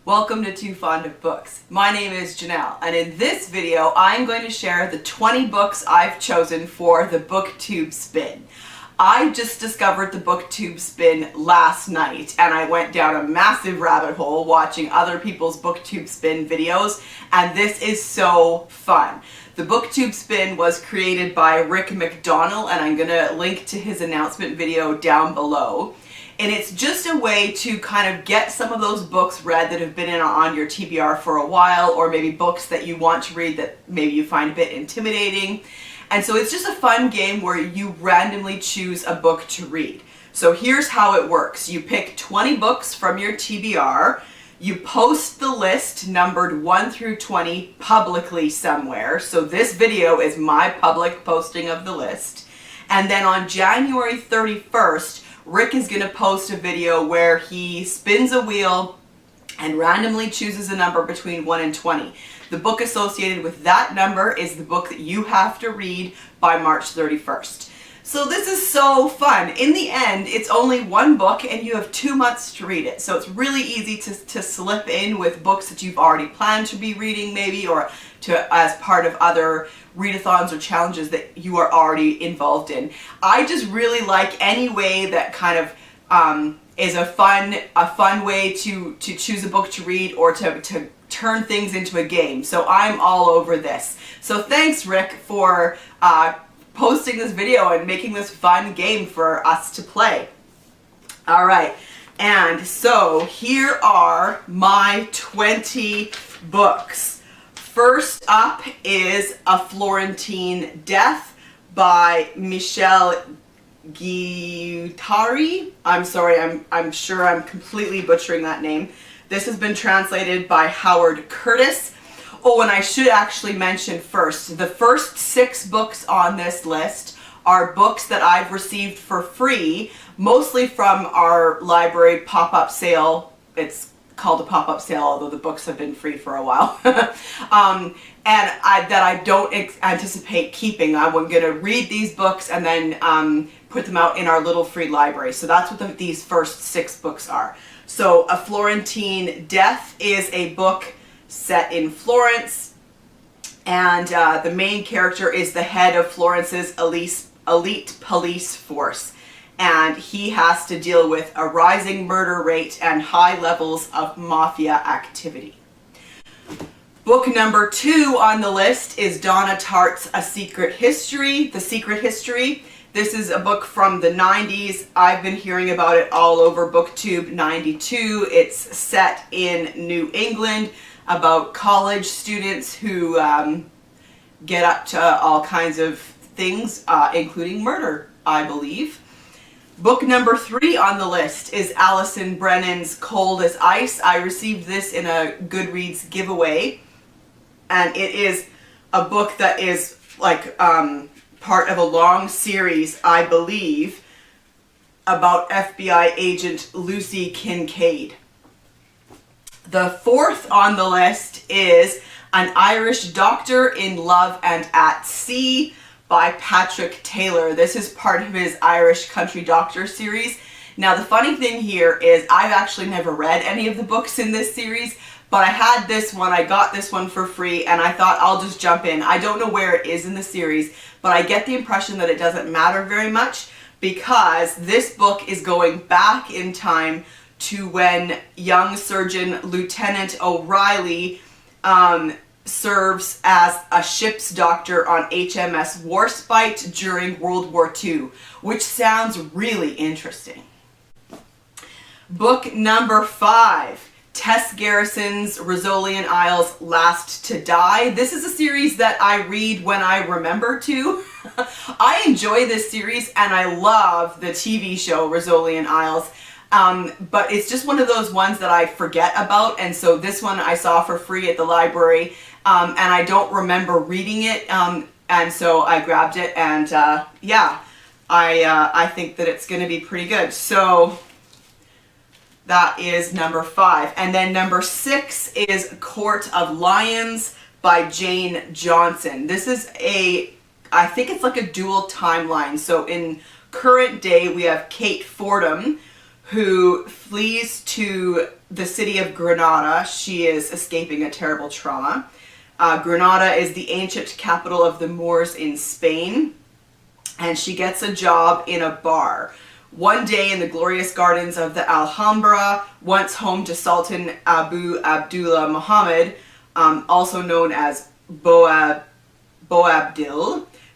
Welcome to Too Fond of Books. My name is Janelle, and in this video I'm going to share the 20 books I've chosen for the BookTube Spin. I just discovered the BookTube Spin last night, and I went down a massive rabbit hole watching other people's BookTube Spin videos, and this is so fun. The BookTube Spin was created by Rick McDonnell, and I'm going to link to his announcement video down below. And it's just a way to kind of get some of those books read that have been on your TBR for a while, or maybe books that you want to read that maybe you find a bit intimidating. And so it's just a fun game where you randomly choose a book to read. So here's how it works. You pick 20 books from your TBR, you post the list numbered 1 through 20 publicly somewhere. So this video is my public posting of the list. And then on January 31st, Rick is going to post a video where he spins a wheel and randomly chooses a number between 1 and 20. The book associated with that number is the book that you have to read by March 31st. So this is so fun. In the end, it's only one book and you have 2 months to read it. So it's really easy to slip in with books that you've already planned to be reading maybe, or as part of other readathons or challenges that you are already involved in. I just really like any way that kind of is a fun way to choose a book to read or to turn things into a game. So I'm all over this. So thanks, Rick, for posting this video and making this fun game for us to play. All right, and so here are my 20 books. First up is A Florentine Death by Michele Giuttari. I'm sorry, I'm sure I'm completely butchering that name. This has been translated by Howard Curtis. Oh, and I should actually mention first, the first 6 books on this list are books that I've received for free, mostly from our library pop-up sale. It's called a pop-up sale, although the books have been free for a while. And that I don't anticipate keeping. I'm going to read these books and then put them out in our little free library. So that's what these first 6 books are. So A Florentine Death is a book set in Florence, and the main character is the head of Florence's elite police force, and he has to deal with a rising murder rate and high levels of mafia activity. Book number 2 on the list is Donna Tartt's The Secret History. This is a book from the 90s. I've been hearing about it all over BookTube 92. It's set in New England, about college students who get up to all kinds of things, including murder, I believe. Book number 3 on the list is Allison Brennan's Cold as Ice. I received this in a Goodreads giveaway, and it is a book that is like part of a long series, I believe, about FBI agent Lucy Kincaid. The 4th on the list is An Irish Doctor in Love and at Sea by Patrick Taylor. This is part of his Irish Country Doctor series. Now the funny thing here is I've actually never read any of the books in this series, but I had this one, I got this one for free, and I thought I'll just jump in. I don't know where it is in the series, but I get the impression that it doesn't matter very much because this book is going back in time to when young Surgeon Lieutenant O'Reilly serves as a ship's doctor on HMS Warspite during World War II, which sounds really interesting. Book number 5, Tess Gerritsen's Rizzolian Isles Last to Die. This is a series that I read when I remember to. I enjoy this series and I love the TV show Rizzolian Isles. But it's just one of those ones that I forget about, and so this one I saw for free at the library, and I don't remember reading it, and so I grabbed it, and yeah, I think that it's going to be pretty good. So that is number 5. And then number 6 is Court of Lions by Jane Johnson. This is I think it's like a dual timeline. So in current day we have Kate Fordham, who flees to the city of Granada. She is escaping a terrible trauma. Granada is the ancient capital of the Moors in Spain, and she gets a job in a bar. One day in the glorious gardens of the Alhambra, once home to Sultan Abu Abdullah Muhammad, also known as Boabdil,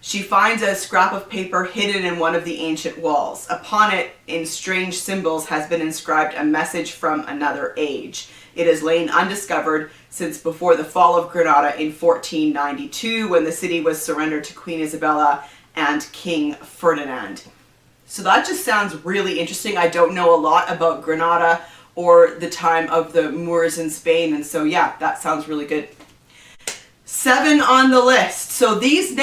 she finds a scrap of paper hidden in one of the ancient walls. Upon it, in strange symbols, has been inscribed a message from another age. It has lain undiscovered since before the fall of Granada in 1492, when the city was surrendered to Queen Isabella and King Ferdinand. So that just sounds really interesting. I don't know a lot about Granada or the time of the Moors in Spain, and so yeah, that sounds really good. 7 on the list. So the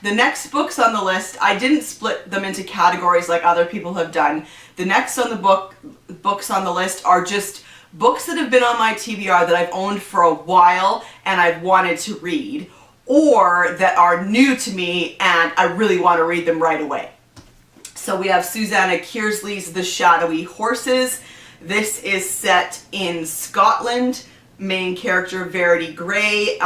next books on the list, I didn't split them into categories like other people have done. The next on the books on the list are just books that have been on my TBR that I've owned for a while and I've wanted to read, or that are new to me and I really want to read them right away. So we have Susanna Kearsley's The Shadowy Horses. This is set in Scotland. Main character Verity Gray.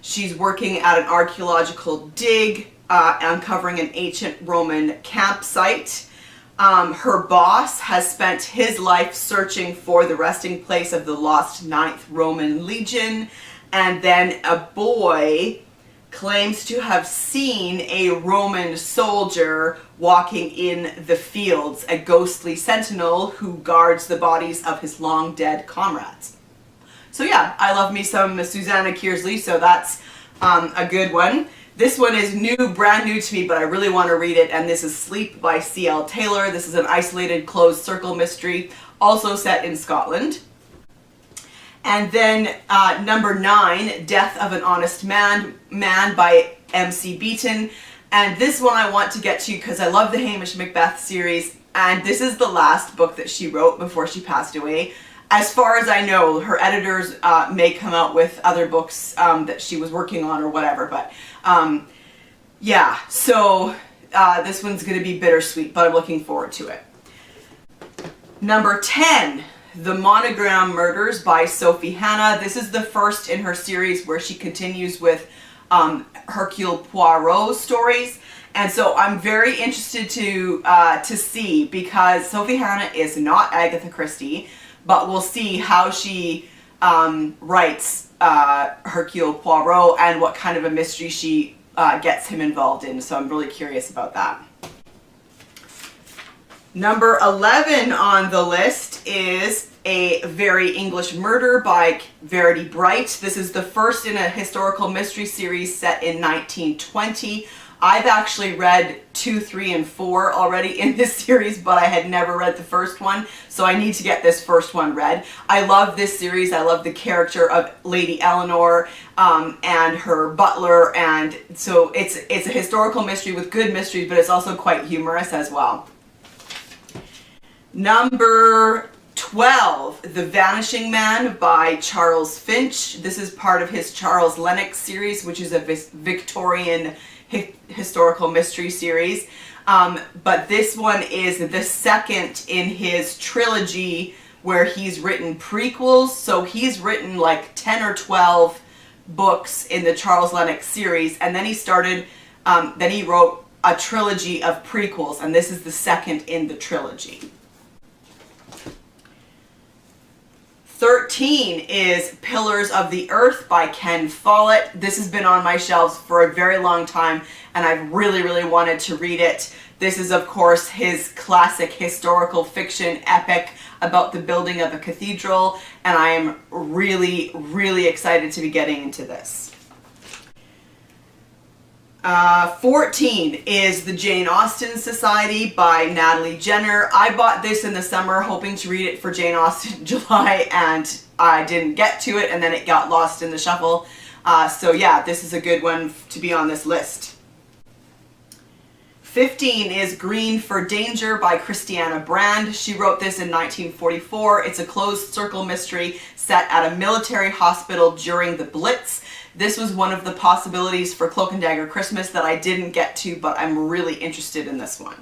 She's working at an archaeological dig, uncovering an ancient Roman campsite. Her boss has spent his life searching for the resting place of the lost 9th Roman Legion, and then a boy claims to have seen a Roman soldier walking in the fields, a ghostly sentinel who guards the bodies of his long dead comrades. So yeah, I love me some Susanna Kearsley, so that's a good one. This one is brand new to me, but I really want to read it, and this is Sleep by C.L. Taylor. This is an isolated closed circle mystery, also set in Scotland. And then number 9, Death of an Honest Man by M.C. Beaton. And this one I want to get to because I love the Hamish Macbeth series, and this is the last book that she wrote before she passed away. As far as I know, her editors may come out with other books that she was working on or whatever, but yeah, so this one's going to be bittersweet, but I'm looking forward to it. Number 10, The Monogram Murders by Sophie Hannah. This is the first in her series where she continues with Hercule Poirot stories. And so I'm very interested to see, because Sophie Hannah is not Agatha Christie, but we'll see how she writes Hercule Poirot and what kind of a mystery she gets him involved in. So I'm really curious about that. Number 11 on the list is A Very English Murder by Verity Bright. This is the first in a historical mystery series set in 1920. I've actually read 2, 3, and 4 already in this series, but I had never read the first one, so I need to get this first one read. I love this series. I love the character of Lady Eleanor and her butler, and so it's a historical mystery with good mysteries, but it's also quite humorous as well. Number 12, The Vanishing Man by Charles Finch. This is part of his Charles Lennox series, which is a Victorian historical mystery series, but this one is the second in his trilogy where he's written prequels. So he's written like 10 or 12 books in the Charles Lennox series, and then he wrote a trilogy of prequels, and this is the second in the trilogy. 13 is Pillars of the Earth by Ken Follett. This has been on my shelves for a very long time, and I've really, really wanted to read it. This is, of course, his classic historical fiction epic about the building of a cathedral, and I am really, really excited to be getting into this. 14 is The Jane Austen Society by Natalie Jenner. I bought this in the summer hoping to read it for Jane Austen in July, and I didn't get to it, and then it got lost in the shuffle. So yeah, this is a good one to be on this list. 15 is Green for Danger by Christianna Brand. She wrote this in 1944. It's a closed circle mystery set at a military hospital during the Blitz. This was one of the possibilities for Cloak and Dagger Christmas that I didn't get to, but I'm really interested in this one.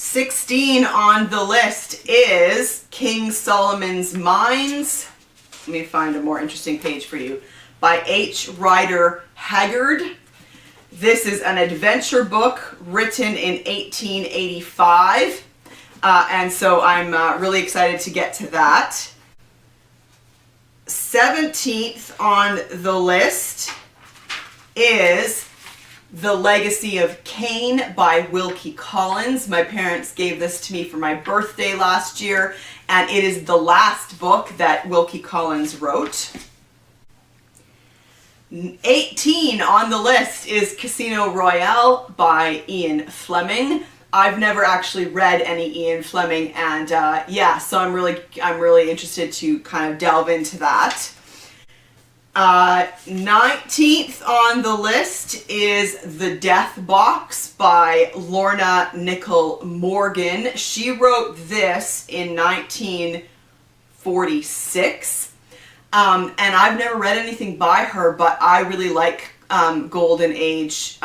16 on the list is King Solomon's Mines. Let me find a more interesting page for you. By H. Rider Haggard. This is an adventure book written in 1885. And so I'm really excited to get to that. 17th on the list is The Legacy of Cain by Wilkie Collins. My parents gave this to me for my birthday last year, and it is the last book that Wilkie Collins wrote. 18 on the list is Casino Royale by Ian Fleming. I've never actually read any Ian Fleming, and yeah, so I'm really interested to kind of delve into that. 19th on the list is The Death Box by Lorna Nichol Morgan. She wrote this in 1946. And I've never read anything by her, but I really like Golden Age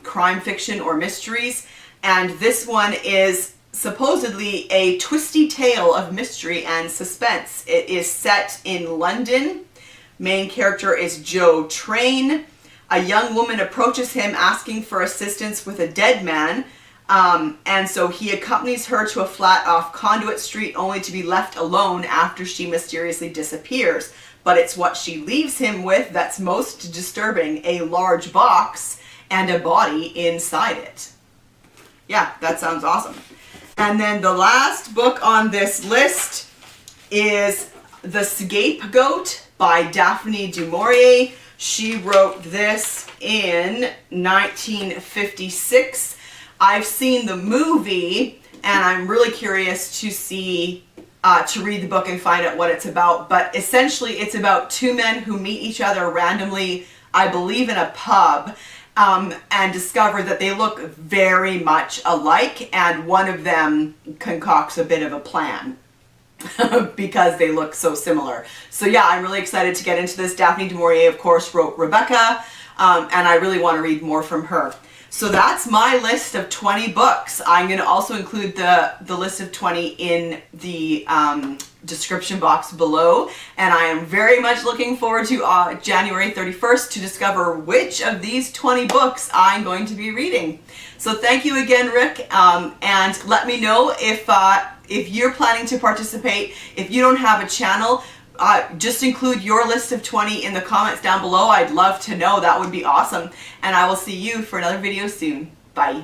crime fiction or mysteries. And this one is supposedly a twisty tale of mystery and suspense. It is set in London. Main character is Joe Train. A young woman approaches him asking for assistance with a dead man. And so he accompanies her to a flat off Conduit Street only to be left alone after she mysteriously disappears. But it's what she leaves him with that's most disturbing, a large box and a body inside it. Yeah, that sounds awesome. And then the last book on this list is The Scapegoat by Daphne du Maurier. She wrote this in 1956. I've seen the movie, and I'm really curious to see, to read the book and find out what it's about. But essentially, it's about two men who meet each other randomly, I believe in a pub, and discover that they look very much alike, and one of them concocts a bit of a plan because they look so similar. So yeah, I'm really excited to get into this. Daphne du Maurier, of course, wrote Rebecca, and I really want to read more from her. So that's my list of 20 books. I'm going to also include the list of 20 in the description box below, and I am very much looking forward to January 31st to discover which of these 20 books I'm going to be reading. So thank you again, Rick, and let me know if you're planning to participate. If you don't have a channel, just include your list of 20 in the comments down below. I'd love to know. That would be awesome. And I will see you for another video soon. Bye.